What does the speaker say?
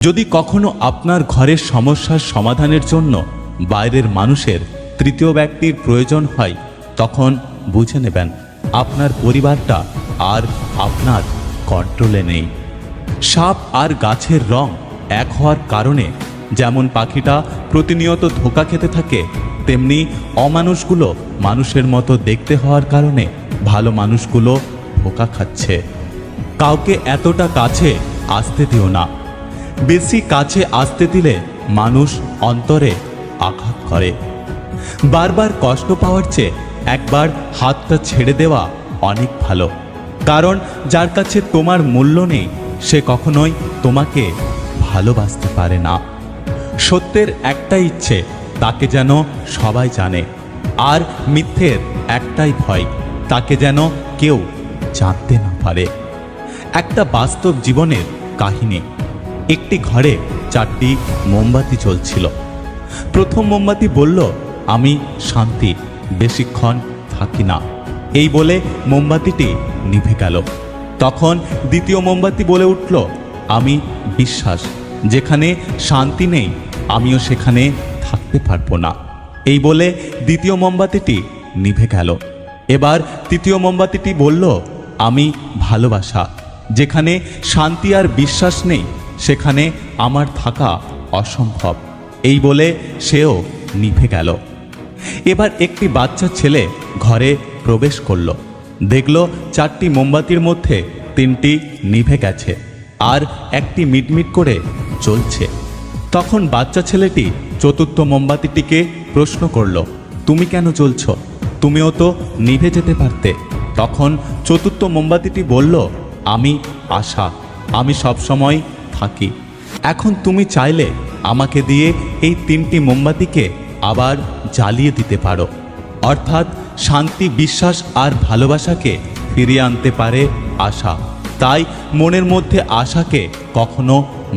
যদি কখনো আপনার ঘরের সমস্যার সমাধানের জন্য বাইরের মানুষের তৃতীয় ব্যক্তির প্রয়োজন হয়, তখন বুঝে নেবেন আপনার পরিবারটা আর আপনার কন্ট্রোলে নেই। সাপ আর গাছের রং এক হওয়ার কারণে যেমন পাখিটা প্রতিনিয়ত ধোঁকা খেতে থাকে, তেমনি অমানুষগুলো মানুষের মতো দেখতে হওয়ার কারণে ভালো মানুষগুলো ধোঁকা খাচ্ছে। কাউকে এতটা কাছে আসতে দিও না। বেশি কাছে আসতে দিলে মানুষ অন্তরে আঘাত করে। বারবার কষ্ট পাওয়ার চেয়ে একবার হাতটা ছেড়ে দেওয়া অনেক ভালো। কারণ যার কাছে তোমার মূল্য নেই, সে কখনোই তোমাকে ভালোবাসতে পারে না। সত্যের একটাই ইচ্ছে, তাকে যেন সবাই জানে। আর মিথ্যের একটাই ভয়, তাকে যেন কেউ জানতে না পারে। একটা বাস্তব জীবনের কাহিনী। একটি ঘরে 4টি মোমবাতি জ্বলছিল। প্রথম মোমবাতি বলল, আমি শান্তি, বেশিক্ষণ থাকি না। এই বলে মোমবাতিটি নিভে গেল। তখন দ্বিতীয় মোমবাতি বলে উঠল, আমি বিশ্বাস, যেখানে শান্তি নেই আমিও সেখানে থাকতে পারবো না। এই বলে দ্বিতীয় মোমবাতিটি নিভে গেল। এবার তৃতীয় মোমবাতিটি বলল, আমি ভালোবাসা, যেখানে শান্তি আর বিশ্বাস নেই সেখানে আমার থাকা অসম্ভব। এই বলে সেও নিভে গেল। এবার একটি বাচ্চা ছেলে ঘরে প্রবেশ করল। দেখল 4টি মোমবাতির মধ্যে 3টি নিভে গেছে আর একটি মিটমিট করে জ্বলছে। তখন বাচ্চা ছেলেটি চতুর্থ মোমবাতিটিকে প্রশ্ন করল, তুমি কেন জ্বলছ? তুমিও তো নিভে যেতে পারতে। তখন চতুর্থ মোমবাতিটি বলল, আমি আশা, আমি সবসময় থাকি। এখন তুমি চাইলে আমাকে দিয়ে এই 3টি মোমবাতিকে আবার জ্বালিয়ে দিতে পারো। অর্থাৎ শান্তি, বিশ্বাস আর ভালোবাসাকে ফিরিয়ে আনতে পারে আশা। তাই মনের মধ্যে আশাকে কখনো